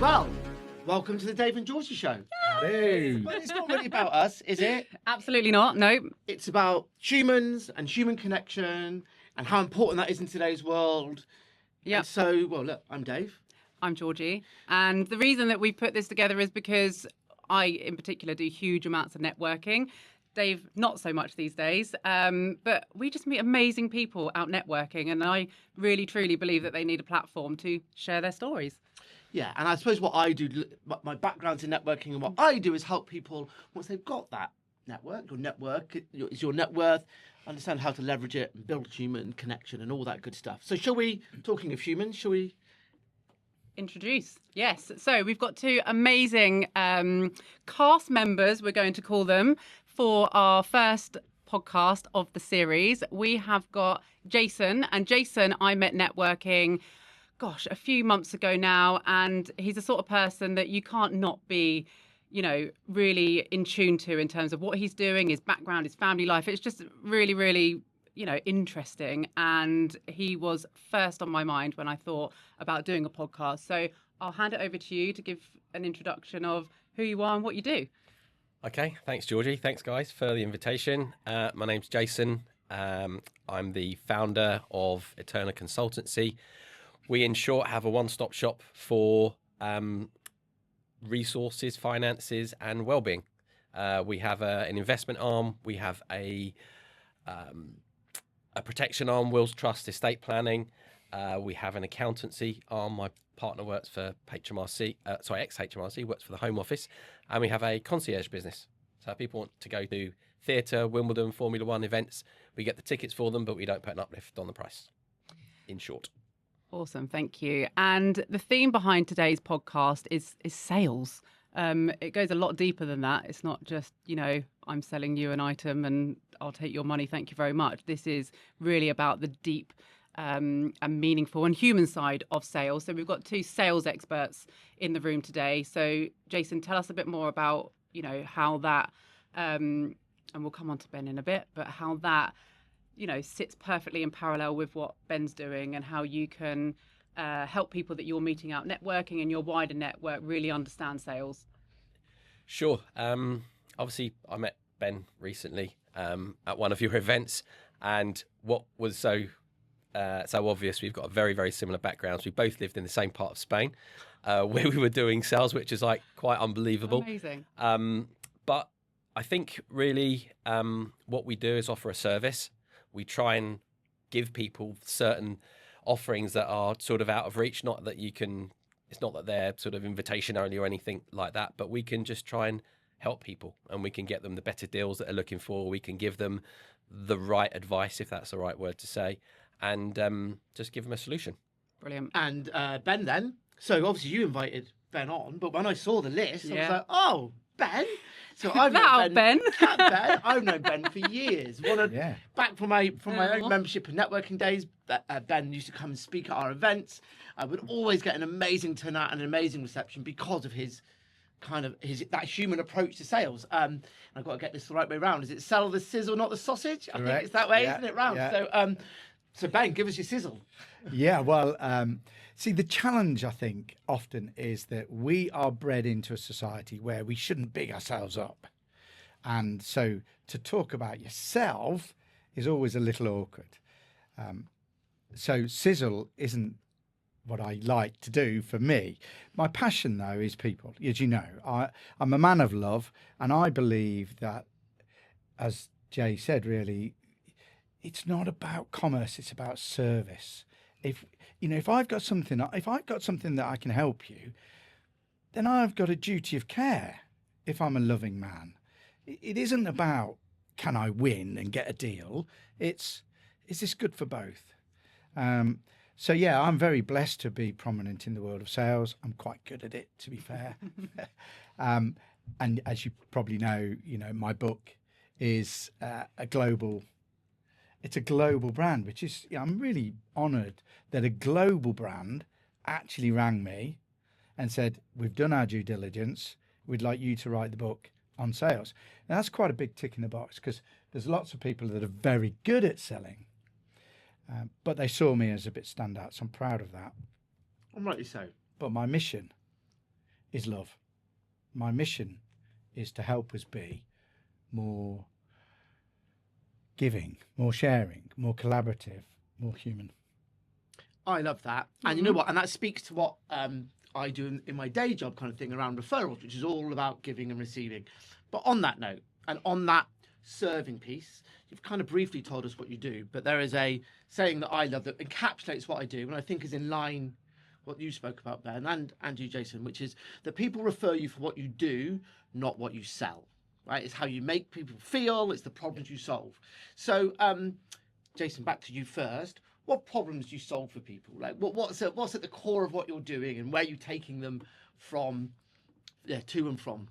Well, welcome to the Dave and Georgie show. Hey. But it's not really about us, is it? Absolutely not. No. It's about humans and human connection and how important that is in today's world. Yeah. So, well, look, I'm Dave. I'm Georgie. And the reason that we put this together is because I, in particular, do huge amounts of networking. Dave, not so much these days. But we just meet amazing people out networking. And I really, truly believe that they need a platform to share their stories. Yeah, and I suppose what I do, my background's in networking, and what I do is help people once they've got that network. Your network is your net worth. Understand how to leverage it and build human connection and all that good stuff. So, shall we? Talking of humans, shall we? Introduce. Yes. So we've got two amazing cast members, we're going to call them, for our first podcast of the series. We have got Jason, and Jason I met networking, a few months ago now, and he's the sort of person that you can't not be, really in tune to in terms of what he's doing, his background, his family life. It's just really, really, interesting. And he was first on my mind when I thought about doing a podcast. So I'll hand it over to you to give an introduction of who you are and what you do. Okay, thanks, Georgie. Thanks, guys, for the invitation. My name's Jason. I'm the founder of Eterna Consultancy. We, in short, have a one-stop shop for resources, finances, and well-being. We have an investment arm. We have a protection arm, wills, trust, estate planning. We have an accountancy arm. My partner works for ex-HMRC, works for the Home Office. And we have a concierge business. So if people want to go to theatre, Wimbledon, Formula One events, we get the tickets for them, but we don't put an uplift on the price, in short. Awesome, thank you. And the theme behind today's podcast is sales. It goes a lot deeper than that. It's not just, I'm selling you an item and I'll take your money, thank you very much. This is really about the deep and meaningful and human side of sales. So we've got two sales experts in the room today. So Jason, tell us a bit more about, how that, and we'll come on to Ben in a bit, but how that sits perfectly in parallel with what Ben's doing and how you can help people that you're meeting out networking and your wider network really understand sales. Sure. Obviously, I met Ben recently at one of your events, and what was so obvious, we've got very, very similar backgrounds. We both lived in the same part of Spain where we were doing sales, which is quite unbelievable. Amazing. But I think really what we do is offer a service. We try and give people certain offerings that are sort of out of reach. Not that it's not that they're sort of invitation only or anything like that, but we can just try and help people and we can get them the better deals that they're looking for. We can give them the right advice, if that's the right word to say, and just give them a solution. Brilliant. And Ben then. So obviously you invited Ben on, but when I saw the list, I was like, oh, Ben. So I've known Ben. I've known Ben for years. Back from my own membership and networking days, Ben used to come and speak at our events. I would always get an amazing turnout and an amazing reception because of his that human approach to sales. I've got to get this the right way around. Is it sell the sizzle, not the sausage? I think it's that way, isn't it? Round. Yeah. So Ben, give us your sizzle. Yeah, well, see, the challenge, I think, often is that we are bred into a society where we shouldn't big ourselves up. And so to talk about yourself is always a little awkward. So sizzle isn't what I like to do for me. My passion, though, is people. As you know, I'm a man of love, and I believe that, as Jay said, really, it's not about commerce, it's about service. If I've got something that I can help you, then I've got a duty of care if I'm a loving man. It isn't about, can I win and get a deal? Is this good for both? So yeah, I'm very blessed to be prominent in the world of sales. I'm quite good at it, to be fair. And as you probably know, my book is a global brand, which is, I'm really honoured that a global brand actually rang me and said, we've done our due diligence. We'd like you to write the book on sales. Now, that's quite a big tick in the box because there's lots of people that are very good at selling, but they saw me as a bit standout. So I'm proud of that. And rightly so. But my mission is love. My mission is to help us be more giving, more sharing, more collaborative, more human. I love that. And you know what? And that speaks to what I do in my day job kind of thing around referrals, which is all about giving and receiving. But on that note, and on that serving piece, you've kind of briefly told us what you do, but there is a saying that I love that encapsulates what I do and I think is in line what you spoke about, Ben, and you, Jason, which is that people refer you for what you do, not what you sell. Right? It's how you make people feel. It's the problems you solve. So, Jason, back to you first. What problems do you solve for people? Like, what's at the core of what you're doing, and where are you taking them from, to and from?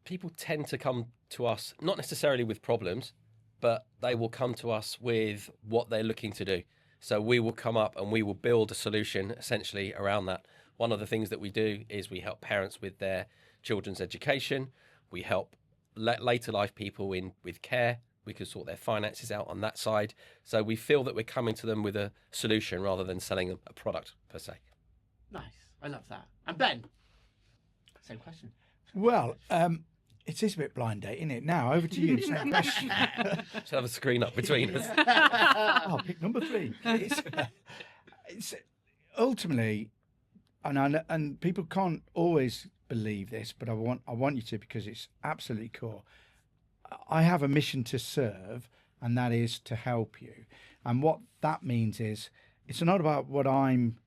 People tend to come to us not necessarily with problems, but they will come to us with what they're looking to do. So we will come up and we will build a solution essentially around that. One of the things that we do is we help parents with their children's education. We help later life people with care. We can sort their finances out on that side. So we feel that we're coming to them with a solution rather than selling them a product per se. Nice. I love that. And Ben, same question. Well, it is a bit blind date, isn't it? Now, over to you. Same question. Should have a screen up between us. I'll pick number 3. It's ultimately, and people can't always believe this, but I want you to, because it's absolutely core. I have a mission to serve, and that is to help you. And what that means is it's not about what I'm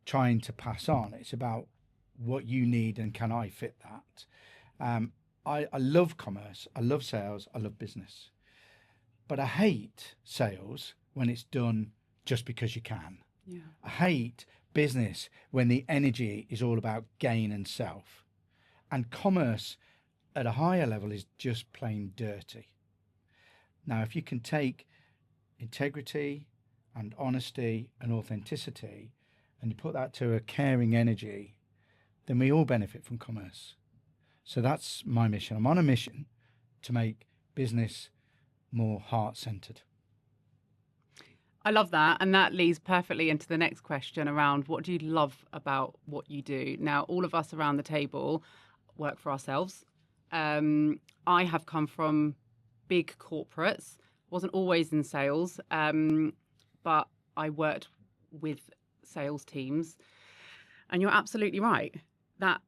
trying to pass on. It's about what you need and can I fit that. I love commerce. I love sales. I love business. But I hate sales when it's done just because you can. Yeah. I hate business when the energy is all about gain and self. And commerce at a higher level is just plain dirty. Now, if you can take integrity and honesty and authenticity and you put that to a caring energy, then we all benefit from commerce. So that's my mission. I'm on a mission to make business more heart-centered. I love that. And that leads perfectly into the next question around what do you love about what you do? Now, all of us around the table work for ourselves. I have come from big corporates, wasn't always in sales, but I worked with sales teams. And you're absolutely right. That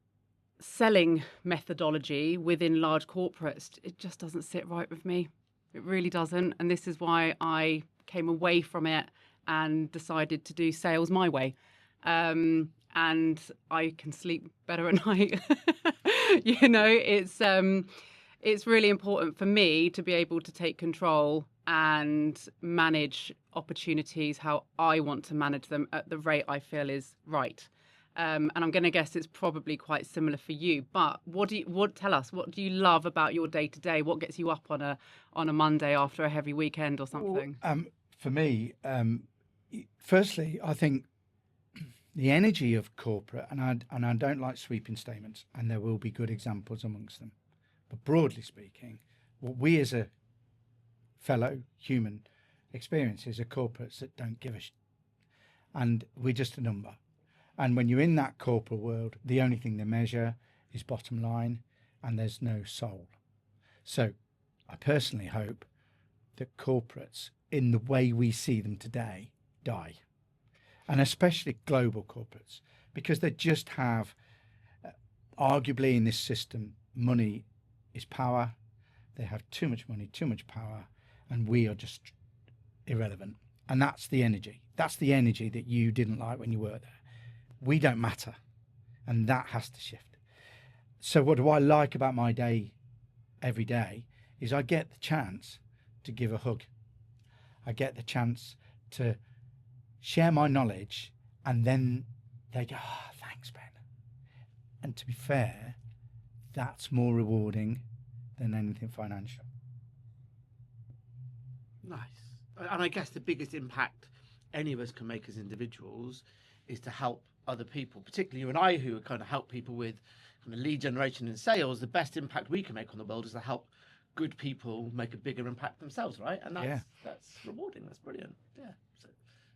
selling methodology within large corporates, it just doesn't sit right with me. It really doesn't. And this is why I came away from it and decided to do sales my way. And I can sleep better at night. It's really important for me to be able to take control and manage opportunities how I want to manage them at the rate I feel is right. And I'm going to guess it's probably quite similar for you. But tell us, what do you love about your day to day? What gets you up on a Monday after a heavy weekend or something? For me, firstly, I think the energy of corporate, and I don't like sweeping statements, and there will be good examples amongst them. But broadly speaking, what we as a fellow human experience is a corporates that don't give a shit. And we're just a number. And when you're in that corporate world, the only thing they measure is bottom line, and there's no soul. So I personally hope that corporates, in the way we see them today, die. And especially global corporates, because they just have, arguably in this system, money is power. They have too much money, too much power, and we are just irrelevant. And that's the energy. That's the energy that you didn't like when you were there. We don't matter, and that has to shift. So what do I like about my day every day is I get the chance to give a hug. I get the chance to share my knowledge, and then they go, "Oh, thanks, Ben." And to be fair, that's more rewarding than anything financial. Nice. And I guess the biggest impact any of us can make as individuals is to help other people, particularly you and I, who kind of help people with kind of lead generation and sales. The best impact we can make on the world is to help good people make a bigger impact themselves, right? And that's rewarding. That's brilliant. Yeah. So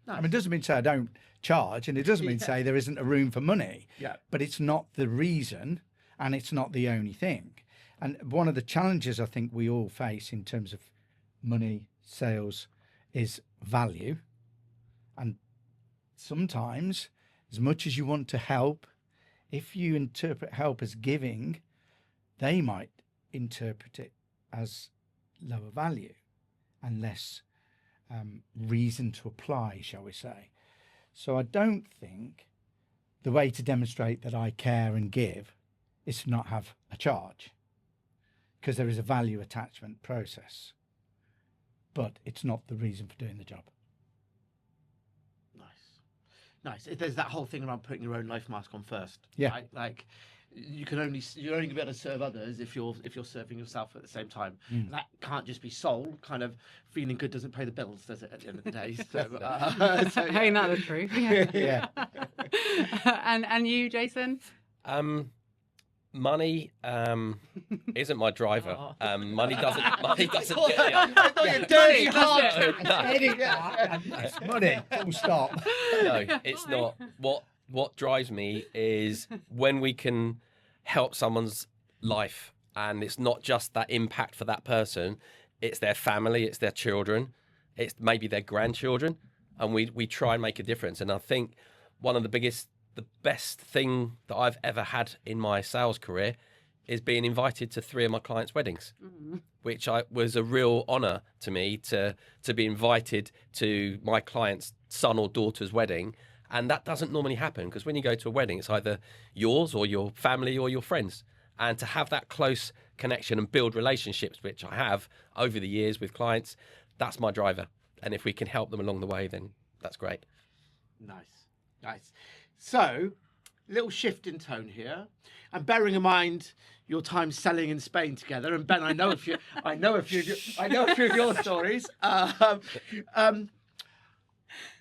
Nice. I mean, it doesn't mean to say I don't charge, and it doesn't mean to say there isn't a room for money. Yeah. But it's not the reason, and it's not the only thing. And one of the challenges I think we all face in terms of money, sales, is value. And sometimes, as much as you want to help, if you interpret help as giving, they might interpret it as lower value and less reason to apply, shall we say. So I don't think the way to demonstrate that I care and give is to not have a charge, because there is a value attachment process, but it's not the reason for doing the job. Nice. There's that whole thing around putting your own life mask on first. Yeah. Right? Like you're only be able to serve others if you're serving yourself at the same time. And that can't just be soul. Kind of feeling good doesn't pay the bills, does it? At the end of the day. So, Ain't that the truth? Yeah. And you, Jason? Money isn't my driver. Money doesn't get me up. I thought you dirty No. It's money, full stop. No, it's not. What drives me is when we can help someone's life, and it's not just that impact for that person, it's their family, it's their children, it's maybe their grandchildren, and we try and make a difference. And I think one of the best thing that I've ever had in my sales career is being invited to 3 of my clients' weddings, which was a real honour to me to be invited to my client's son or daughter's wedding. And that doesn't normally happen, because when you go to a wedding, it's either yours or your family or your friends. And to have that close connection and build relationships, which I have over the years with clients, that's my driver. And if we can help them along the way, then that's great. Nice. So, little shift in tone here, and bearing in mind your time selling in Spain together. And Ben, I know a few of your stories.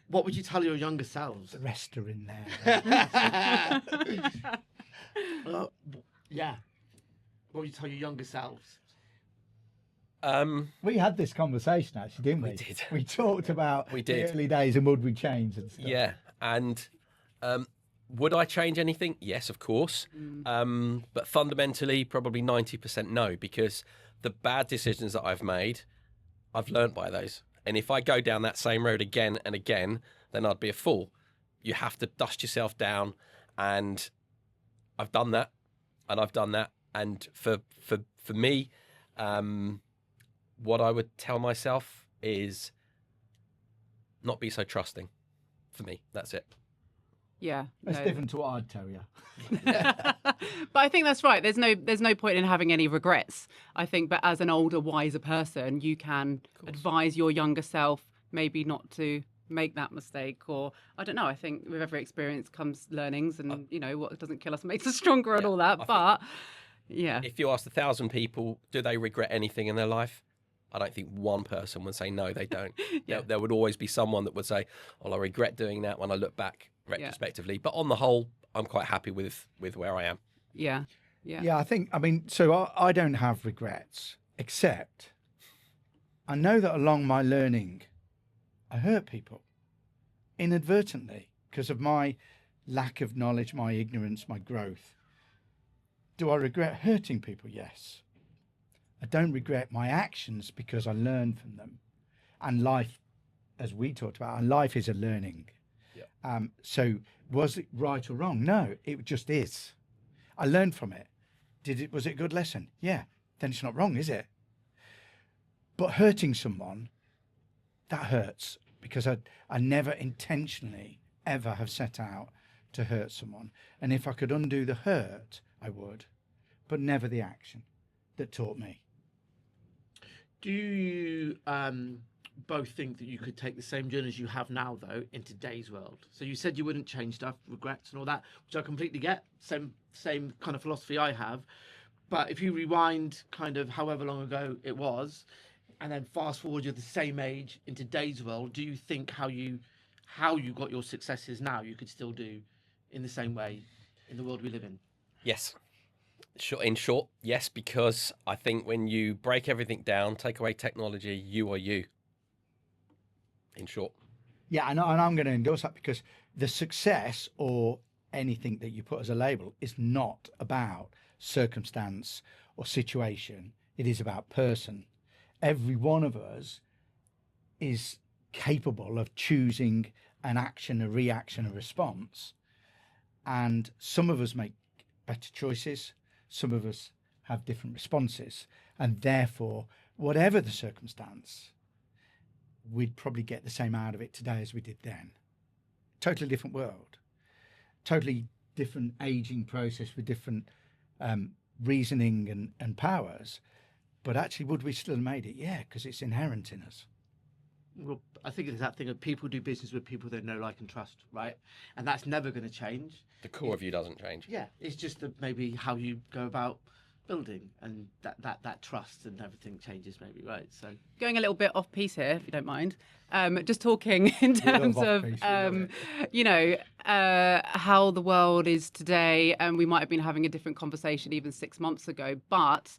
What would you tell your younger selves? The rest are in there. Yeah. What would you tell your younger selves? We had this conversation actually, didn't we? We did. We talked about We did. the early days and would we change and stuff. Yeah, and would I change anything? Yes, of course. But fundamentally, probably 90% no, because the bad decisions that I've made, I've learnt by those. And if I go down that same road again and again, then I'd be a fool. You have to dust yourself down, and I've done that, and I've done that. And for me, what I would tell myself is not be so trusting. For me, that's it. Yeah, That's different to what I'd tell you. But I think that's right. There's no point in having any regrets, I think. But as an older, wiser person, you can advise your younger self maybe not to make that mistake. Or I don't know. I think with every experience comes learnings, and what doesn't kill us makes us stronger and all that. But yeah, if you asked 1,000 people, do they regret anything in their life? I don't think one person would say no, they don't. There would always be someone that would say, "Well, I regret doing that when I look back retrospectively." But on the whole, I'm quite happy with where I am. Yeah. So I don't have regrets, except I know that along my learning, I hurt people inadvertently because of my lack of knowledge, my ignorance, my growth. Do I regret hurting people? Yes. I don't regret my actions because I learned from them. And life, as we talked about, life is a learning. Yeah. So was it right or wrong? No, it just is. I learned from it. Was it a good lesson? Yeah. Then it's not wrong, is it? But hurting someone, that hurts, because I never intentionally ever have set out to hurt someone. And if I could undo the hurt, I would, but never the action that taught me. Do you both think that you could take the same journey as you have now, though, in today's world? So you said you wouldn't change stuff, regrets and all that, which I completely get. Same kind of philosophy I have. But if you rewind kind of however long ago it was, and then fast forward, you're the same age in today's world, do you think how you got your successes now, you could still do in the same way in the world we live in? Yes. In short, yes, because I think when you break everything down, take away technology, you are you. In short. Yeah, and I'm going to endorse that, because the success or anything that you put as a label is not about circumstance or situation. It is about person. Every one of us is capable of choosing an action, a reaction, a response. And some of us make better choices. Some of us have different responses. And therefore, whatever the circumstance, we'd probably get the same out of it today as we did then. Totally different world. Totally different aging process with different reasoning and powers. But actually, would we still have made it? Yeah, because it's inherent in us. Well, I think it's that thing of people do business with people they know, like, and trust, right? And that's never going to change. The core of you doesn't change. Yeah, it's just maybe how you go about building, and that trust and everything changes, maybe, right? So going a little bit off piece here, if you don't mind, just talking in terms of how the world is today, and we might have been having a different conversation even 6 months ago. But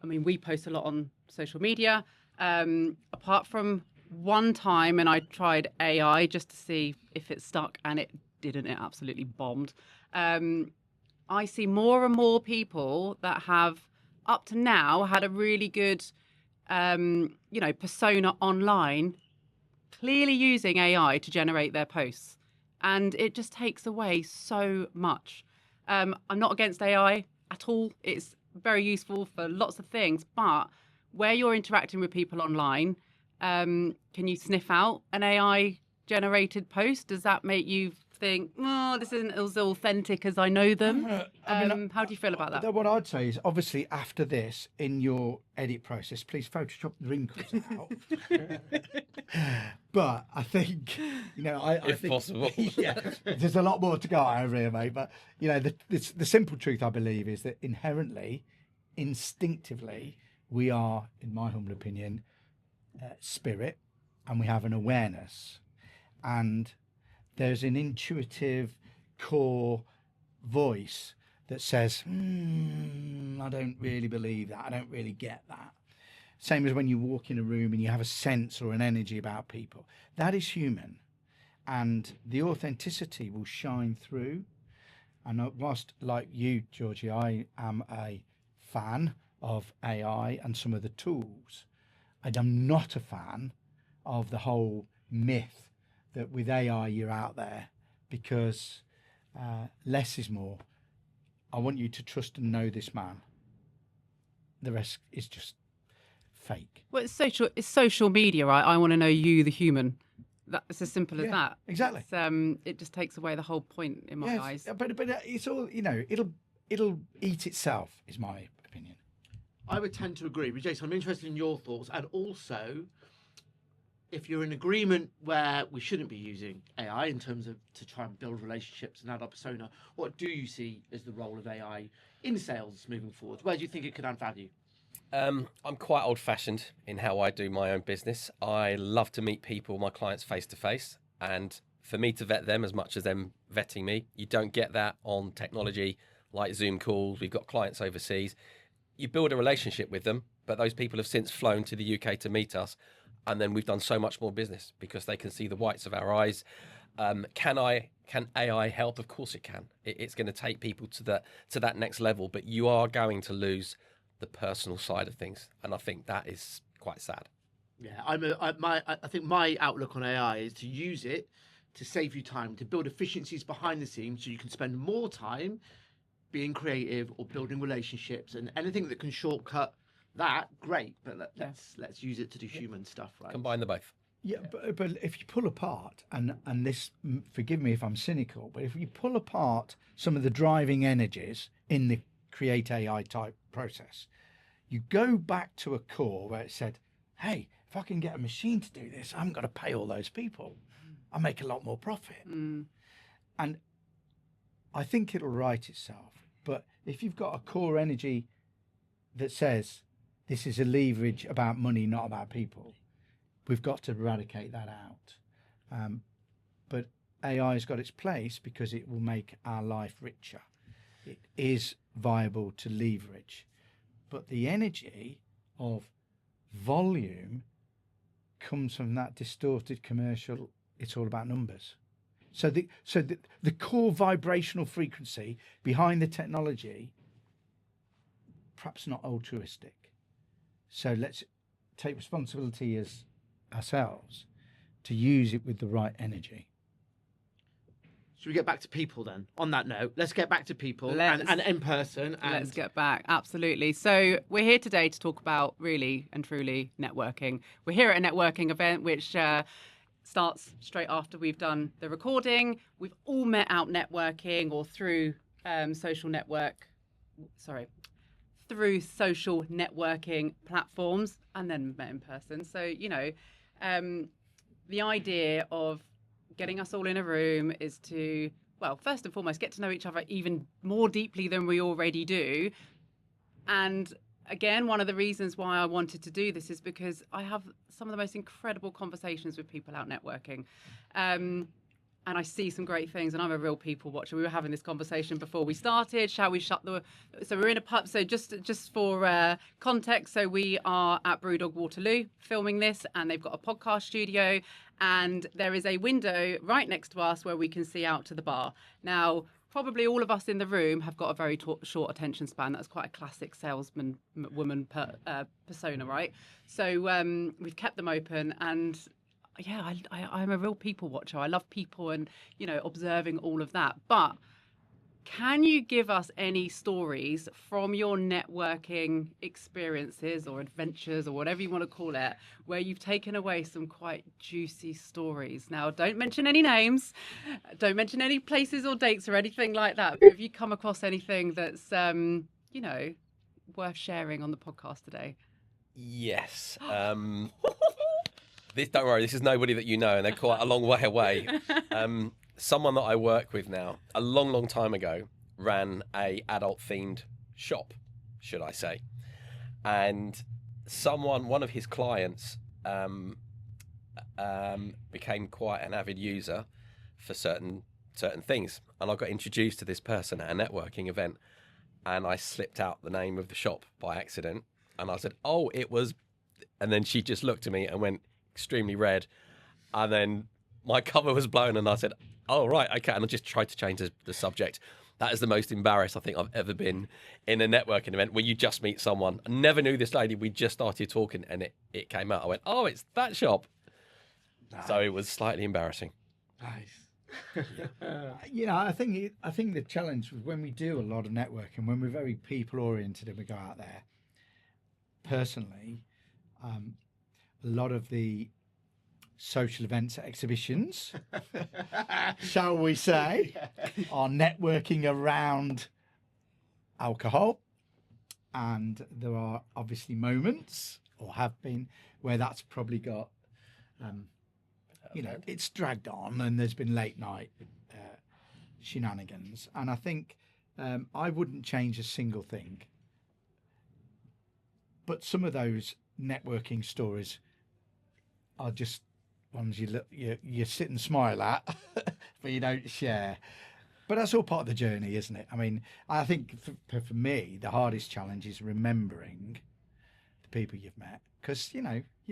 I mean, we post a lot on social media. Apart from one time, and I tried AI just to see if it stuck, and it didn't. It absolutely bombed. I see more and more people that have, up to now, had a really good, persona online, clearly using AI to generate their posts. And it just takes away so much. I'm not against AI at all. It's very useful for lots of things. But where you're interacting with people online, can you sniff out an AI generated post? Does that make you think, oh, this isn't as authentic as I know them? How do you feel about that? What I'd say is, obviously, after this, in your edit process, please Photoshop the wrinkles out. But I think, I if think, possible. Yeah, there's a lot more to go over here, mate. But, the simple truth, I believe, is that inherently, instinctively, we are, in my humble opinion, spirit, and we have an awareness. And there's an intuitive core voice that says, I don't really believe that. I don't really get that. Same as when you walk in a room and you have a sense or an energy about people. That is human. And the authenticity will shine through. And whilst, like you, Georgie, I am a fan of AI and some of the tools, I'm not a fan of the whole myth that with AI you're out there, because less is more. I want you to trust and know this man. The rest is just fake. Well, it's social media, right? I want to know you, the human. That's as simple as that. Exactly. It just takes away the whole point in my eyes. But it's all, it'll eat itself, is my opinion. I would tend to agree. But Jason, I'm interested in your thoughts, and also, if you're in agreement where we shouldn't be using AI in terms of to try and build relationships and add our persona, what do you see as the role of AI in sales moving forward? Where do you think it could add value? I'm quite old-fashioned in how I do my own business. I love to meet people, my clients, face to face, and for me to vet them as much as them vetting me. You don't get that on technology like Zoom calls. We've got clients overseas. You build a relationship with them, but those people have since flown to the UK to meet us. And then we've done so much more business because they can see the whites of our eyes. Can AI help? Of course it can. It's going to take people to that next level, but you are going to lose the personal side of things, and I think that is quite sad. Yeah, I think my outlook on AI is to use it to save you time, to build efficiencies behind the scenes, so you can spend more time being creative or building relationships, and anything that can shortcut that, great. But let's use it to do human stuff, right? Combine the both. Yeah, but if you pull apart, and this, forgive me if I'm cynical, but if you pull apart some of the driving energies in the create AI type process, you go back to a core where it said, hey, if I can get a machine to do this, I haven't got to pay all those people. I make a lot more profit. And I think it'll right itself. But if you've got a core energy that says this is a leverage about money, not about people, we've got to eradicate that out. But AI's got its place because it will make our life richer. It is viable to leverage. But the energy of volume comes from that distorted commercial it's all about numbers. So the core vibrational frequency behind the technology, perhaps not altruistic. So let's take responsibility as ourselves to use it with the right energy. Should we get back to people then? On that note, let's get back to people and in person. And... Let's get back. Absolutely. So we're here today to talk about really and truly networking. We're here at a networking event, which starts straight after we've done the recording. We've all met out networking or through social networking platforms, and then met in person. So, the idea of getting us all in a room is to, well, first and foremost, get to know each other even more deeply than we already do. And again, one of the reasons why I wanted to do this is because I have some of the most incredible conversations with people out networking. And I see some great things, and I'm a real people watcher. We were having this conversation before we started. Shall we shut the... So we're in a pub. So just for context, so we are at Brewdog Waterloo filming this, and they've got a podcast studio, and there is a window right next to us where we can see out to the bar. Now, probably all of us in the room have got a very short attention span. That's quite a classic salesman woman persona, right? So we've kept them open, and yeah, I'm a real people watcher. I love people and, observing all of that. But can you give us any stories from your networking experiences or adventures or whatever you want to call it, where you've taken away some quite juicy stories? Now, don't mention any names, don't mention any places or dates or anything like that. But have you come across anything that's, worth sharing on the podcast today? Yes. Don't worry, this is nobody that you know, and they're quite a long way away. Someone that I work with now, a long, long time ago, ran a adult-themed shop, should I say. And one of his clients, became quite an avid user for certain things. And I got introduced to this person at a networking event, and I slipped out the name of the shop by accident. And I said, oh, it was... And then she just looked at me and went extremely red. And then my cover was blown, and I said, oh, right, okay. And I just tried to change the subject. That is the most embarrassed I think I've ever been in a networking event where you just meet someone. I never knew this lady. We just started talking, and it came out. I went, oh, it's that shop. Nice. So it was slightly embarrassing. Nice. I think the challenge when we do a lot of networking, when we're very people oriented and we go out there, personally, a lot of the social events, exhibitions, shall we say, are networking around alcohol. And there are obviously moments, or have been, where that's probably got, it's dragged on, and there's been late night shenanigans. And I think I wouldn't change a single thing. But some of those networking stories are just ones you sit and smile at, but you don't share. But that's all part of the journey, isn't it? I mean, I think for me, the hardest challenge is remembering the people you've met, because, you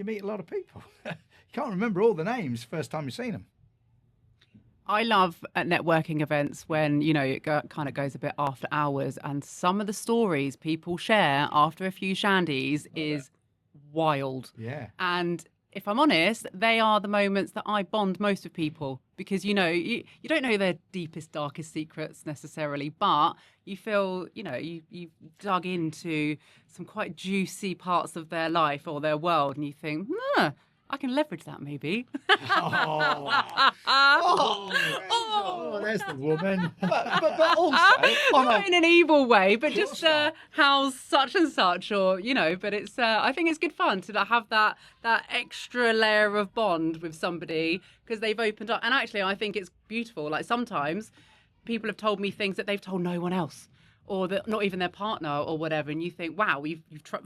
meet a lot of people. You can't remember all the names first time you've seen them. I love at networking events when, it kind of goes a bit after hours, and some of the stories people share after a few shandies is wild. Yeah. And if I'm honest, they are the moments that I bond most with people, because, you don't know their deepest, darkest secrets necessarily, but you feel, you've dug into some quite juicy parts of their life or their world, and you think, I can leverage that maybe. There's the woman. but also, not in an evil way, but just how's such and such, or But it's I think it's good fun to have that extra layer of bond with somebody because they've opened up. And actually, I think it's beautiful. Like sometimes people have told me things that they've told no one else, or that not even their partner or whatever, and you think, wow,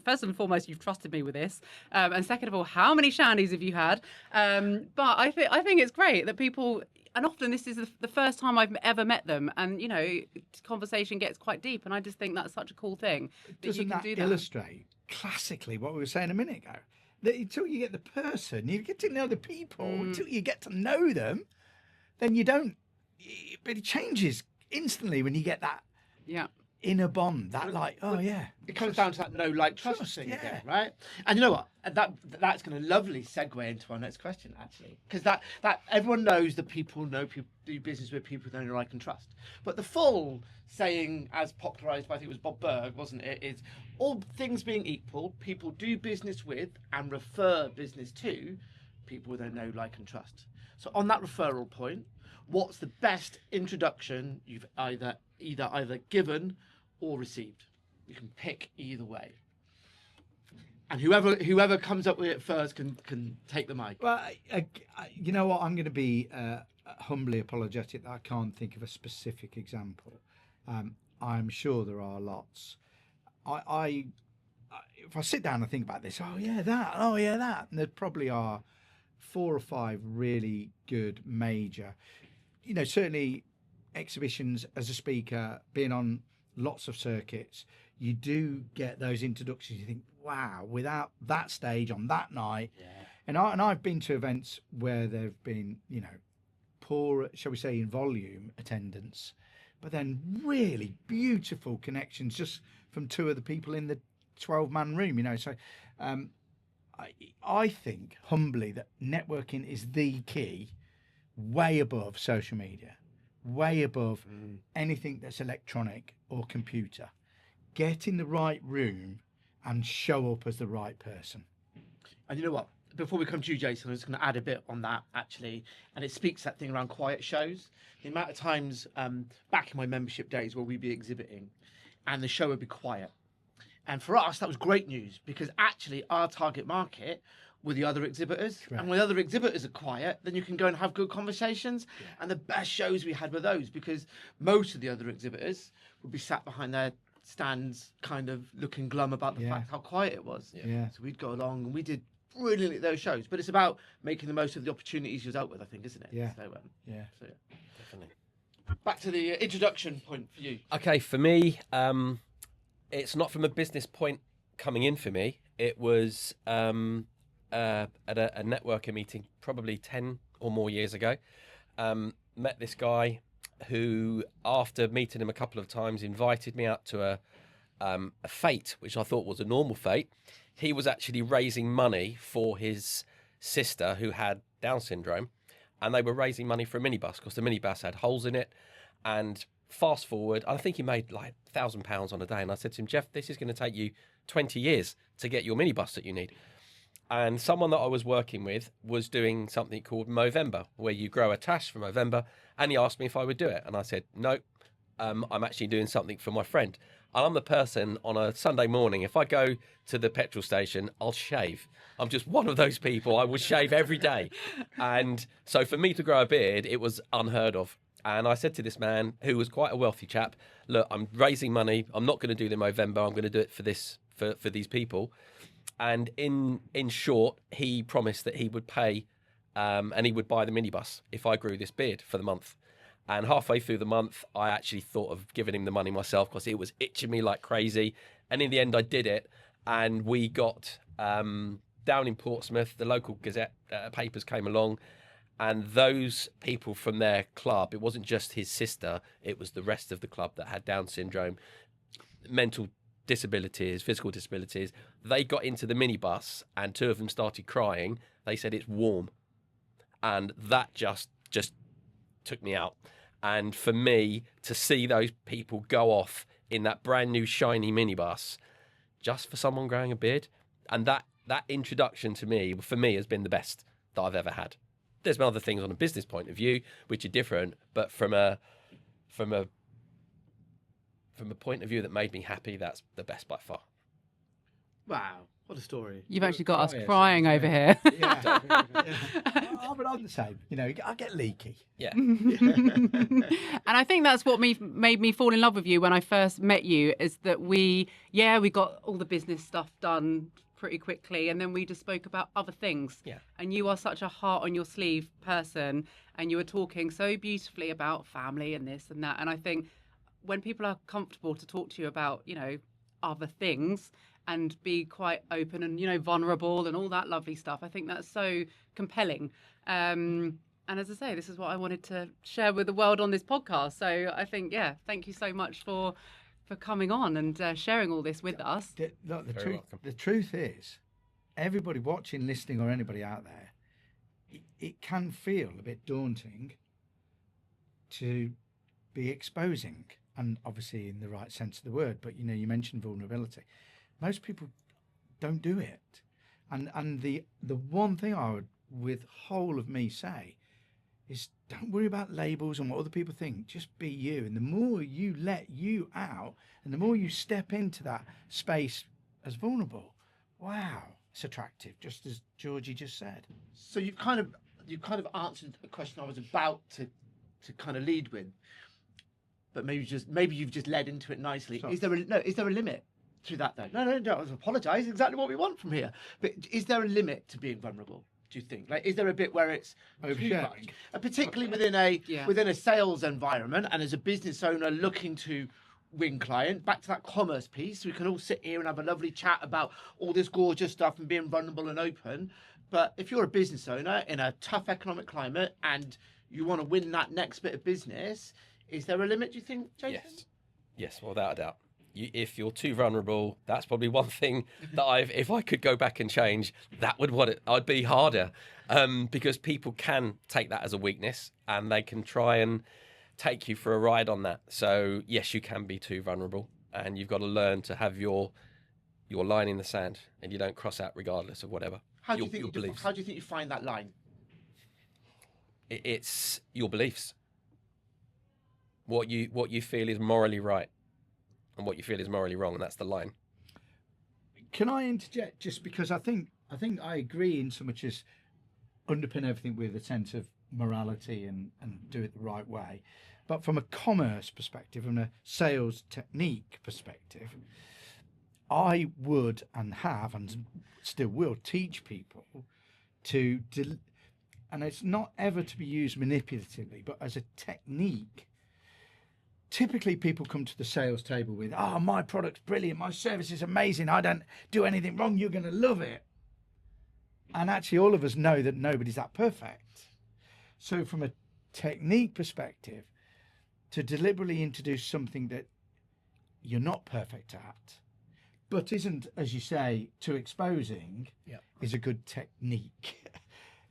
first and foremost, you've trusted me with this, and second of all, how many shandies have you had? But I think it's great that people, and often this is the first time I've ever met them, and conversation gets quite deep, and I just think that's such a cool thing that you can do that. Illustrate classically what we were saying a minute ago? until you get the person, you get to know the people, until you get to know them, then you don't. But it changes instantly when you get that inner bond. That it comes down to that trust thing again, right? And you know what? That's going to lovely segue into our next question, actually, because that everyone knows that people do business with people they know, like, and trust. But the full saying, as popularised by, I think it was Bob Berg, wasn't it? Is all things being equal, people do business with and refer business to people they know, like, and trust. So on that referral point, what's the best introduction you've either given or received? You can pick either way, and whoever comes up with it first can take the mic. Well, you know what? I'm going to be humbly apologetic that I can't think of a specific example. I'm sure there are lots. If I sit down and think about this, that, and there probably are 4 or 5 really good major. Certainly exhibitions as a speaker, being on lots of circuits, you do get those introductions. You think, wow, without that stage on that night. Yeah. And I've been to events where there've been, poor, shall we say, in volume attendance, but then really beautiful connections just from 2 of the people in the 12-man room, So I think humbly that networking is the key, way above social media, way above anything that's electronic or computer. Get in the right room and show up as the right person. And you know what? Before we come to you, Jason, I'm just going to add a bit on that, actually. And it speaks that thing around quiet shows. The amount of times back in my membership days where we'd be exhibiting and the show would be quiet. And for us, that was great news, because actually our target market were the other exhibitors. Correct. And when other exhibitors are quiet, then you can go and have good conversations. Yeah. And the best shows we had were those, because most of the other exhibitors would be sat behind their stands kind of looking glum about the fact how quiet it was. Yeah. So we'd go along and we did brilliantly at those shows. But it's about making the most of the opportunities you're out with, I think, isn't it? Yeah. So, Definitely. Back to the introduction point for you. Okay, for me, it's not from a business point coming in for me. It was at a networking meeting probably 10 or more years ago. Met this guy who, after meeting him a couple of times, invited me out to a fete, which I thought was a normal fete. He was actually raising money for his sister who had Down syndrome, and they were raising money for a minibus because the minibus had holes in it. And fast forward, I think he made like £1,000 on a day. And I said to him, Jeff, this is going to take you 20 years to get your minibus that you need. And someone that I was working with was doing something called Movember, where you grow a tash for Movember. And he asked me if I would do it. And I said, no, I'm actually doing something for my friend. And I'm the person on a Sunday morning, if I go to the petrol station, I'll shave. I'm just one of those people. I will shave every day. And so for me to grow a beard, it was unheard of. And I said to this man, who was quite a wealthy chap, look, I'm raising money. I'm not going to do the Movember. I'm going to do it for these people. And in short, he promised that he would pay and he would buy the minibus if I grew this beard for the month. And halfway through the month, I actually thought of giving him the money myself because it was itching me like crazy. And in the end, I did it. And we got down in Portsmouth, the local Gazette papers came along. And those people from their club, it wasn't just his sister, it was the rest of the club that had Down syndrome, mental disabilities, physical disabilities. They got into the minibus and 2 of them started crying. They said it's warm. And that just took me out. And for me to see those people go off in that brand new shiny minibus just for someone growing a beard, and that introduction to me, for me, has been the best that I've ever had. There's been other things on a business point of view which are different, but from a point of view that made me happy, that's the best by far. Wow, what a story. You've actually got us crying over here. Yeah. But I'm the same. I get leaky. Yeah. And I think that's what made me fall in love with you when I first met you, is that we got all the business stuff done pretty quickly, and then we just spoke about other things. Yeah. And you are such a heart on your sleeve person, and you were talking so beautifully about family and this and that. And I think when people are comfortable to talk to you about, other things, and be quite open and, you know, vulnerable and all that lovely stuff. I think that's so compelling. And as I say, this is what I wanted to share with the world on this podcast. So I think, yeah, thank you so much for coming on and sharing all this with us. Look, the truth is, everybody watching, listening, or anybody out there, it can feel a bit daunting to be exposing, and obviously in the right sense of the word. But, you know, you mentioned vulnerability. Most people don't do it. And the one thing I would, with whole of me, say is don't worry about labels and what other people think. Just be you. And the more you let you out and the more you step into that space as vulnerable, wow, it's attractive, just as Georgie just said. So you've kind of answered a question I was about to kind of lead with, but maybe you've just led into it nicely. Sorry. Is there a limit to that though? No, I apologise. Exactly what we want from here. But is there a limit to being vulnerable? Do you think? Like, is there a bit where it's oversharing, particularly within a sales environment, and as a business owner looking to win client? Back to that commerce piece, we can all sit here and have a lovely chat about all this gorgeous stuff and being vulnerable and open. But if you're a business owner in a tough economic climate and you want to win that next bit of business, is there a limit? Do you think, Jason? Yes, without a doubt. If you're too vulnerable, that's probably one thing that if I could go back and change, that would I'd be harder, because people can take that as a weakness and they can try and take you for a ride on that. So yes, you can be too vulnerable, and you've got to learn to have your line in the sand, and you don't cross out regardless of whatever. How do you think you find that line? It's your beliefs. What you feel is morally right, and what you feel is morally wrong, and that's the line. Can I interject, just because I think I agree in so much as underpin everything with a sense of morality and do it the right way, but from a commerce perspective and a sales technique perspective, I would and have and still will teach people to and it's not ever to be used manipulatively, but as a technique. Typically, people come to the sales table with, "Oh, my product's brilliant, my service is amazing, I don't do anything wrong, you're going to love it." And actually, all of us know that nobody's that perfect. So from a technique perspective, to deliberately introduce something that you're not perfect at, but isn't, as you say, too exposing, is a good technique.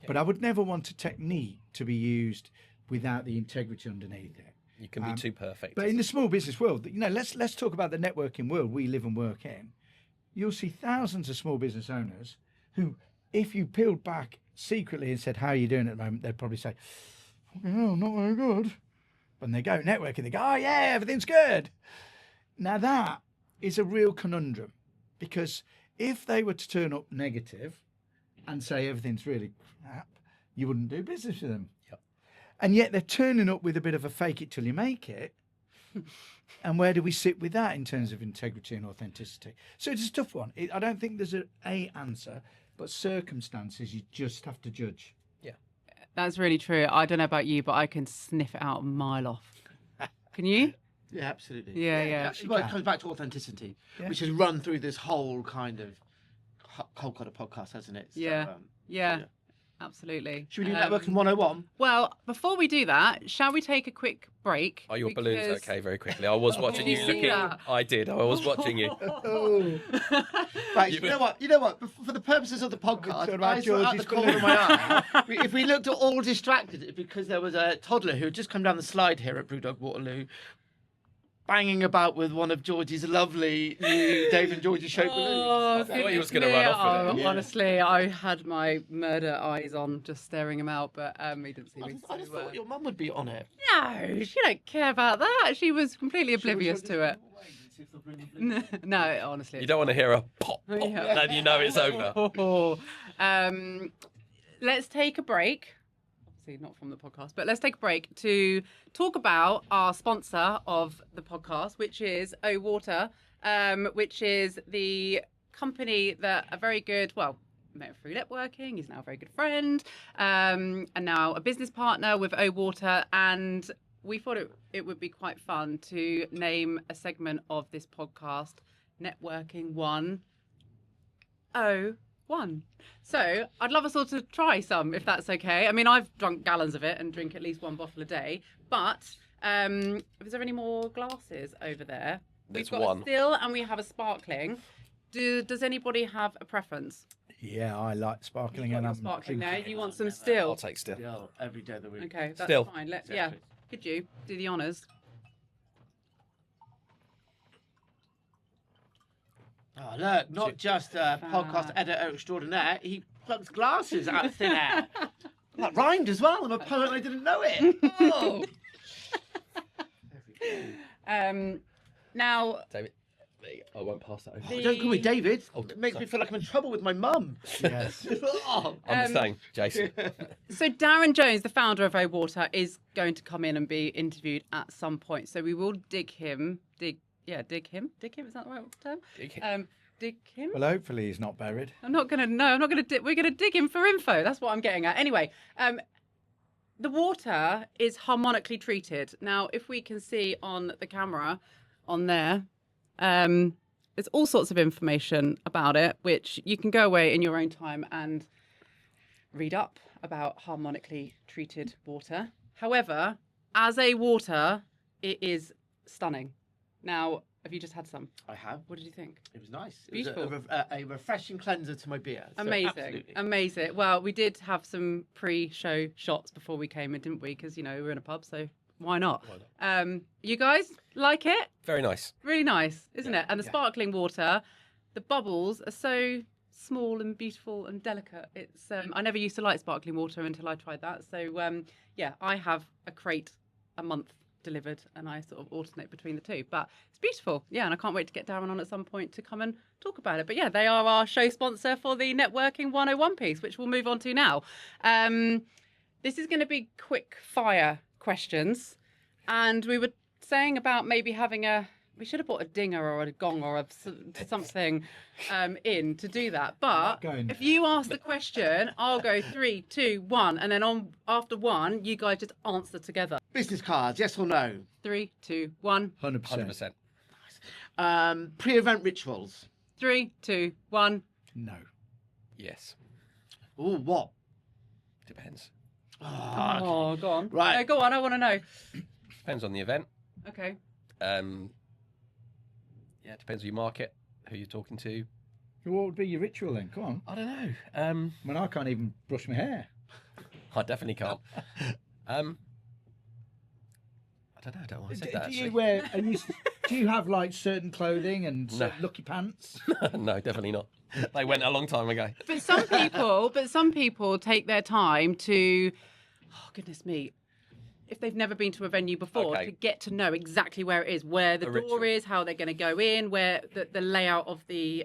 But I would never want a technique to be used without the integrity underneath it. You can be too perfect. But in the small business world, you know, let's talk about the networking world we live and work in. You'll see thousands of small business owners who, if you peeled back secretly and said, "How are you doing at the moment?" they'd probably say, "Oh, not very good." When they go networking, they go, "Oh yeah, everything's good." Now that is a real conundrum, because if they were to turn up negative and say everything's really crap, you wouldn't do business with them. And yet they're turning up with a bit of a fake it till you make it. And where do we sit with that in terms of integrity and authenticity? So it's a tough one. I don't think there's a answer, but circumstances you just have to judge. Yeah, that's really true. I don't know about you, but I can sniff it out a mile off. Can you? Yeah, absolutely. Yeah. Well, it comes back to authenticity, which has run through this whole kind of whole kind of podcast, hasn't it? So, yeah. Absolutely. Should we do networking 101? Well, before we do that, shall we take a quick break? Are your balloons okay? Very quickly. I was watching you looking. I did. I was watching you. Right. You know what? For the purposes of the podcast, I saw out the corner of my eye. If we looked at all distracted, it's because there was a toddler who had just come down the slide here at Brewdog Waterloo, banging about with one of Georgie's lovely new Dave and Georgie show balloons. I thought he was going to run off with it. Honestly, I had my murder eyes on, just staring him out, but he didn't see me. I just thought your mum would be on it. No, she don't care about that. She was completely oblivious to it. No, honestly. You don't want to hear a pop, then you know it's over. Let's take a break. Not from the podcast, but let's take a break to talk about our sponsor of the podcast, which is O Water, which is the company that are very good. Well, met through networking. He's now a very good friend, and now a business partner with O Water. And we thought it would be quite fun to name a segment of this podcast, Networking 101. 101. So I'd love us all to try some, if that's okay. I mean, I've drunk gallons of it and drink at least one bottle a day. But is there any more glasses over there? There's We've got one. a still and we have a sparkling. Does anybody have a preference? Yeah, I like sparkling. You've got And your I'm sparkling now. drinking. You want some still? I'll take still. Yeah, every day of the week. Okay, that's Still. fine. Yeah. Could you do the honours? Oh, look, not just a podcast editor extraordinaire. He plucks glasses out of thin air. That rhymed as well. I'm a poet and I didn't know it. Oh. Now, David, I won't pass that over. Oh, don't call me David. Oh, It makes sorry. me feel like I'm in trouble with my mum. Yes. Oh. I'm the same, Jason. so Darren Jones, the founder of O Water, is going to come in and be interviewed at some point. So we will dig him. Dig him. Is that the right term? Dig him. Dig him. Well, hopefully he's not buried. I'm not gonna. No, I'm not gonna. We're gonna dig him for info. That's what I'm getting at. Anyway, the water is harmonically treated. Now, if we can see on the camera, on there, there's all sorts of information about it, which you can go away in your own time and read up about harmonically treated water. However, as a water, it is stunning. Now, have you just had some? I have. What did you think? It was nice. It Beautiful. was a refreshing cleanser to my beer. So Amazing. absolutely. Amazing. Well, we did have some pre-show shots before we came in, didn't we? Because, we're in a pub, so why not? You guys like it? Very nice. Really nice, isn't it? And the sparkling water, the bubbles are so small and beautiful and delicate. It's I never used to like sparkling water until I tried that. So, I have a crate a month delivered and I sort of alternate between the two, but it's beautiful. And I can't wait to get Darren on at some point to come and talk about it. But they are our show sponsor for the Networking 101 piece, which we'll move on to now. This is going to be quick fire questions, and we were saying about maybe having we should have bought a dinger or a gong or something in to do that. But if you ask the question, I'll go 3, 2, 1, and then after 1, you guys just answer together. Business cards, yes or no? 3, 2, 1. 100%. 100%. Pre-event rituals. 3, 2, 1. No. Yes. Oh, what? Depends. Oh, go on. Right. No, go on. I want to know. Depends on the event. Okay. It depends who you market, who you're talking to. What would be your ritual then? Come on. I don't know. I mean, I can't even brush my hair. I definitely can't. I don't know. I don't want to say that. Do you have like certain clothing and No. lucky pants? No, definitely not. They went a long time ago. But some people take their time to, oh goodness me, if they've never been to a venue before, Okay. to get to know exactly where it is, where the A door ritual. is, how they're going to go in, where the layout of the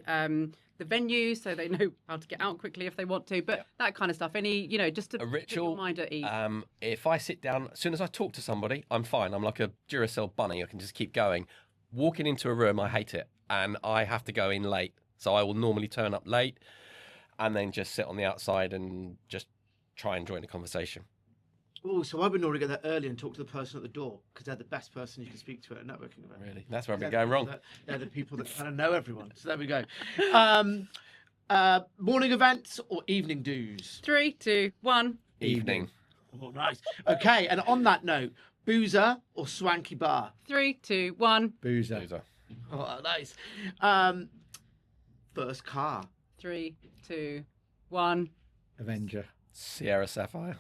venue, so they know how to get out quickly if they want to. But that kind of stuff. Any, just to A put ritual. your mind at ease. If I sit down, as soon as I talk to somebody, I'm fine. I'm like a Duracell bunny. I can just keep going. Walking into a room, I hate it, and I have to go in late. So I will normally turn up late, and then just sit on the outside and just try and join the conversation. Oh, so I would normally get there early and talk to the person at the door because they're the best person you can speak to at a networking event. Really, that's where I've been They're going wrong. They're the people that kind of know everyone. So there we go. Morning events or evening do's? 3, 2, 1. Evening. Oh, nice. Okay, and on that note, boozer or swanky bar? 3, 2, 1. Boozer. Loser. Oh, nice. First car. 3, 2, 1. Avenger. Sierra Sapphire.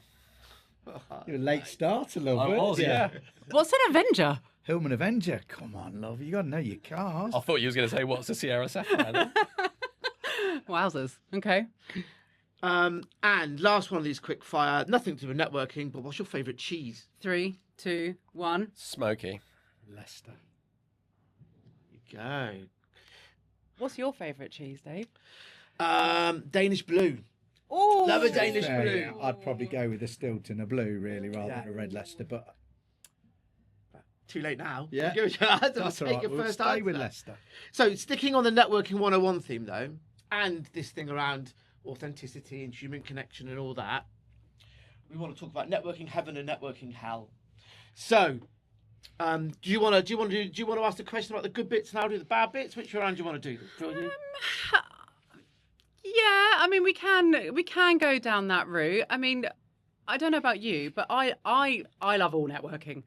You're a late starter, love. I weren't was, you? yeah. What's an Avenger? Hillman Avenger. Come on, love. You got to know your cars. I thought you was going to say, what's a Sierra Sapphire then? Wowzers. Okay. And last one of these quick fire, nothing to do with networking, but what's your favourite cheese? 3, 2, 1. Smoky. Leicester. There you go. What's your favourite cheese, Dave? Danish blue. Oh, Love a Danish Fair, blue. yeah. I'd probably go with a Stilton, a blue, really, rather than a red Leicester. But Too late now. Yeah. Give it a chance. that's all Take right. your We'll first stay answer. with Leicester. So, sticking on the Networking 101 theme, though, and this thing around authenticity and human connection and all that, we want to talk about networking heaven and networking hell. So, do you want to ask the question about the good bits and I'll do the bad bits? Which round do you want to do? Yeah, I mean, we can go down that route. I mean, I don't know about you, but I love all networking.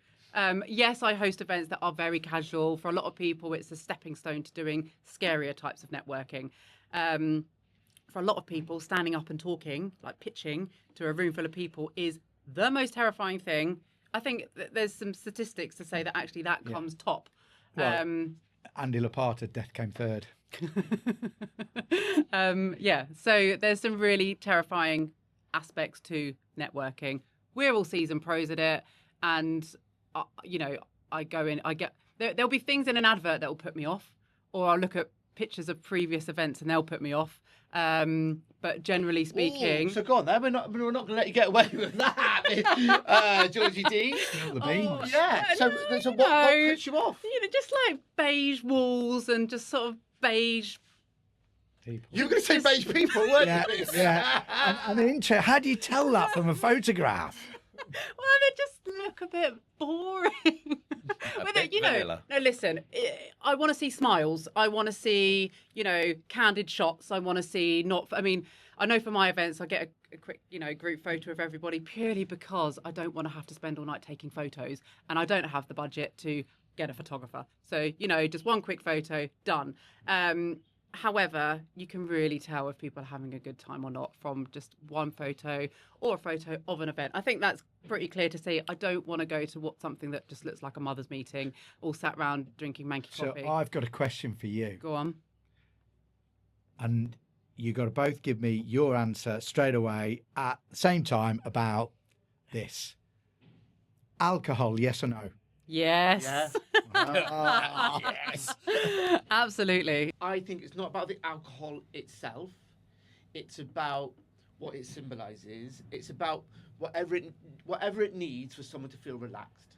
Yes, I host events that are very casual. For a lot of people, it's a stepping stone to doing scarier types of networking. For a lot of people, standing up and talking, like pitching to a room full of people, is the most terrifying thing. I think there's some statistics to say that actually that comes top. Well, Andy Laparta, Death Came Third. So there's some really terrifying aspects to networking. We're all seasoned pros at it, and I go in. I get there'll be things in an advert that will put me off, or I'll look at pictures of previous events and they'll put me off. But generally speaking, so go on then. We're not going to let you get away with that, Georgie D. The beans. Yeah. So what puts you off? Just like beige walls and just sort of beige people. You were going to say beige people, weren't you? Yeah. And the intro. How do you tell that from a photograph? Well, they just look a bit boring. No, listen, I want to see smiles. I want to see, candid shots. I want to see I know for my events, I get a quick, group photo of everybody purely because I don't want to have to spend all night taking photos and I don't have the budget to get a photographer. So, just one quick photo, done. However, you can really tell if people are having a good time or not from just one photo or a photo of an event. I think that's pretty clear to see. I don't want to go to something that just looks like a mother's meeting, all sat around drinking manky coffee. So I've got a question for you. Go on. And you got to both give me your answer straight away at the same time about this. Alcohol, yes or no? Yes. Yeah. Yes. Absolutely. I think it's not about the alcohol itself. It's about what it symbolises. It's about whatever it needs for someone to feel relaxed.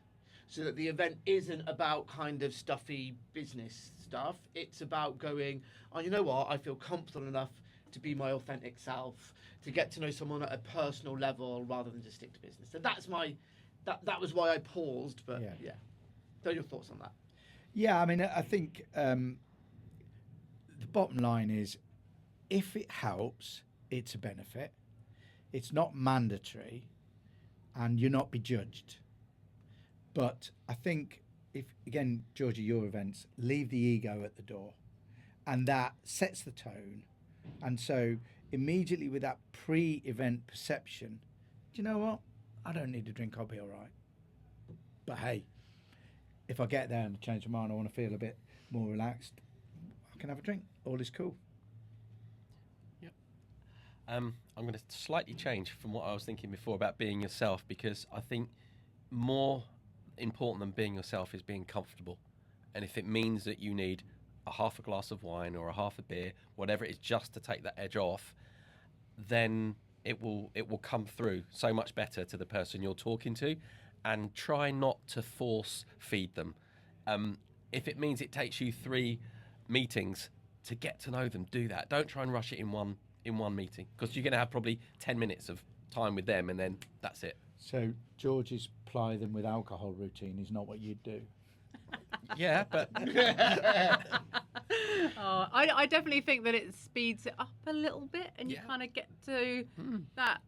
So that the event isn't about kind of stuffy business stuff. It's about going, oh, you know what? I feel comfortable enough to be my authentic self, to get to know someone at a personal level rather than just stick to business. So that's that was why I paused. But yeah. What are your thoughts on that? Yeah, I mean, I think the bottom line is if it helps, it's a benefit. It's not mandatory and you're not be judged. But I think if, again, Georgie, your events, leave the ego at the door and that sets the tone. And so immediately with that pre-event perception, do you know what? I don't need a drink, I'll be all right. But hey, if I get there and change my mind, I want to feel a bit more relaxed, I can have a drink. All is cool. Yep. I'm going to slightly change from what I was thinking before about being yourself, because I think more important than being yourself is being comfortable. And if it means that you need a half a glass of wine or a half a beer, whatever it is, just to take that edge off, then it will come through so much better to the person you're talking to. And try not to force feed them. If it means it takes you 3 meetings to get to know them, do that. Don't try and rush it in one meeting, because you're going to have probably 10 minutes of time with them and then that's it. So George's ply them with alcohol routine is not what you'd do. Yeah, but I definitely think that it speeds it up a little bit and you kind of get to that,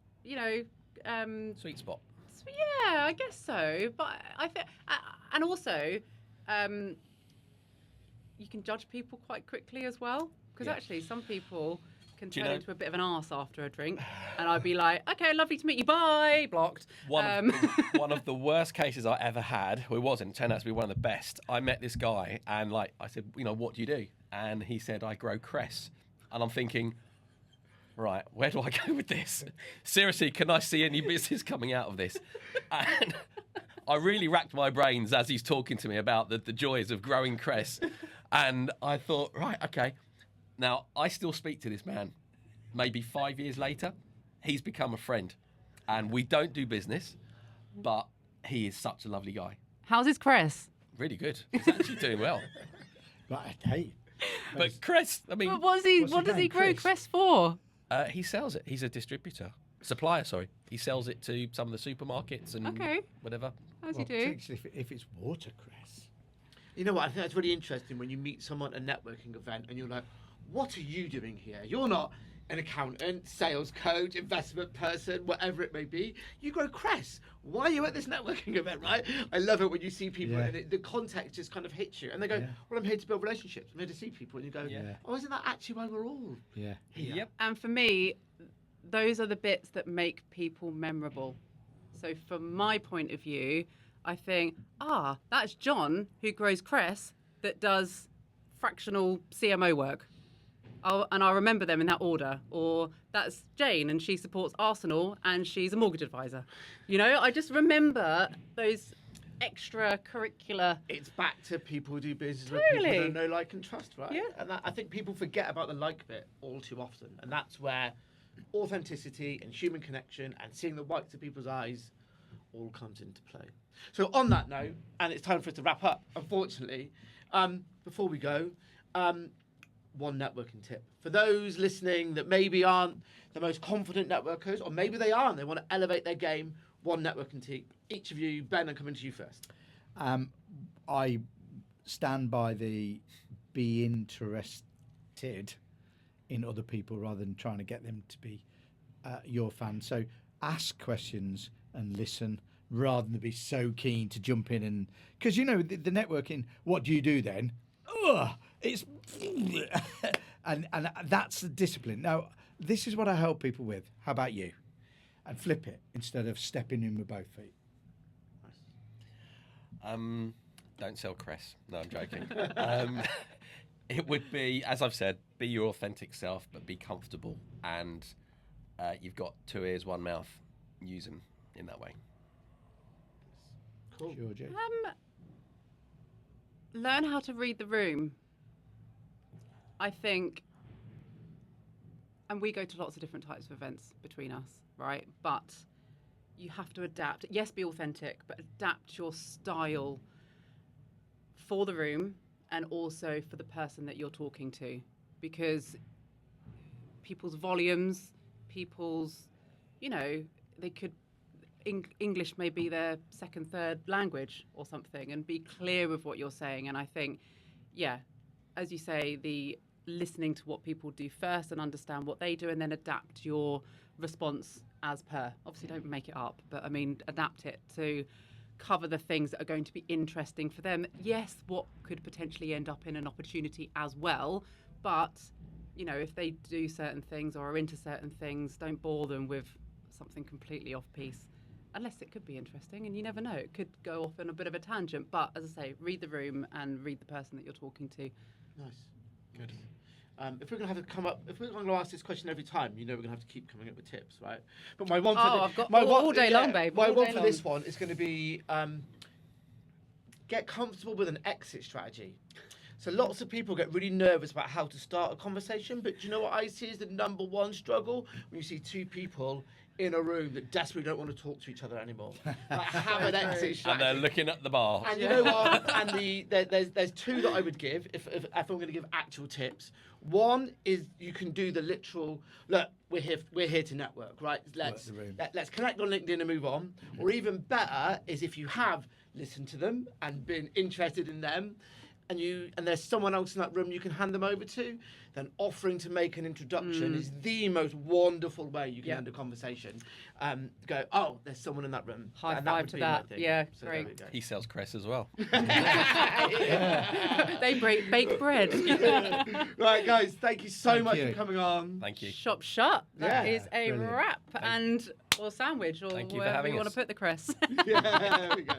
sweet spot. Yeah, I guess so. But I think, and also, you can judge people quite quickly as well. Because actually, some people can turn into a bit of an arse after a drink, and I'd be like, "Okay, lovely to meet you. Bye." Blocked. One of the worst cases I ever had. It wasn't. It turned out to be one of the best. I met this guy, and I said, "What do you do?" And he said, "I grow cress." And I'm thinking, right, where do I go with this? Seriously, can I see any business coming out of this? And I really racked my brains as he's talking to me about the joys of growing cress. And I thought, right, okay. Now, I still speak to this man. Maybe 5 years later, he's become a friend. And we don't do business, but he is such a lovely guy. How's his cress? Really good. He's actually doing well. Right, hey. But cress, I mean... But what does he grow cress for? He sells it. He's a distributor. Supplier, sorry. He sells it to some of the supermarkets and whatever. How's he do? If it's watercress. You know what? I think that's really interesting when you meet someone at a networking event and you're like, what are you doing here? You're not an accountant, sales coach, investment person, whatever it may be. You grow cress. Why are you at this networking event, right? I love it when you see people and the context just kind of hits you. And they go, well, I'm here to build relationships. I'm here to see people. And you go, oh, isn't that actually why we're all here? Yep. And for me, those are the bits that make people memorable. So from my point of view, I think, that's John who grows cress that does fractional CMO work. And I'll remember them in that order. Or that's Jane and she supports Arsenal and she's a mortgage advisor. You know, I just remember those extracurricular. It's back to people who do business with people who don't know, like, and trust, right? Yeah. And I think people forget about the like bit all too often. And that's where authenticity and human connection and seeing the whites of people's eyes all comes into play. So on that note, and it's time for us to wrap up, unfortunately, before we go, one networking tip. For those listening that maybe aren't the most confident networkers, or maybe they are and they want to elevate their game, one networking tip. Each of you, Ben, I'm coming to you first. I stand by the be interested in other people rather than trying to get them to be your fan. So ask questions and listen rather than be so keen to jump in and... Because, you know, the networking, what do you do then? It's... and that's the discipline. Now, this is what I help people with. How about you? And flip it instead of stepping in with both feet. Don't sell cress. No, I'm joking. It would be, as I've said, be your authentic self, but be comfortable. And you've got 2 ears, 1 mouth. Use them in that way. Cool. Georgie? Learn how to read the room. I think, and we go to lots of different types of events between us, right? But you have to adapt. Yes, be authentic, but adapt your style for the room and also for the person that you're talking to. Because people's volumes, you know, they could, English may be their second, third language or something, and be clear with what you're saying. And I think, as you say, the listening to what people do first and understand what they do and then adapt your response as per. Obviously, don't make it up, but I mean, adapt it to cover the things that are going to be interesting for them. Yes, what could potentially end up in an opportunity as well, but, you know, if they do certain things or are into certain things, don't bore them with something completely off-piece. Unless it could be interesting, and you never know. It could go off on a bit of a tangent. But as I say, read the room and read the person that you're talking to. Nice, good. If we're going to have to come up, if we're going to ask this question every time, you know, we're going to have to keep coming up with tips, right? But my one for I've got all day long, babe. My one for this one is going to be get comfortable with an exit strategy. So lots of people get really nervous about how to start a conversation, but do you know what I see is the number one struggle? When you see 2 people in a room that desperately don't want to talk to each other anymore. Like, have an exit strategy. And they're looking at the bar. And you know what? And there's 2 that I would give if I'm going to give actual tips. One is you can do the literal, look, we're here to network, right? Let's connect on LinkedIn and move on. Or even better is if you have listened to them and been interested in them, and there's someone else in that room you can hand them over to, then offering to make an introduction is the most wonderful way you can end a conversation. Go, oh, there's someone in that room. High five to that. Yeah, so great. He sells cress as well. They bake bread. Right, guys, thank you so much for coming on. Thank you. Shop shut. That is a brilliant. wrap. Or sandwich, or Thank you for wherever having you want us. to put the cress. There we go.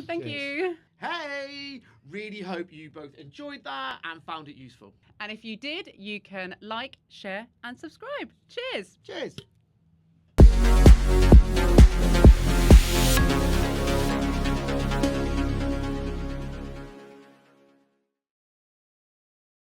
Thank you. Hey, really hope you both enjoyed that and found it useful. And if you did, you can like, share, and subscribe. Cheers. Cheers.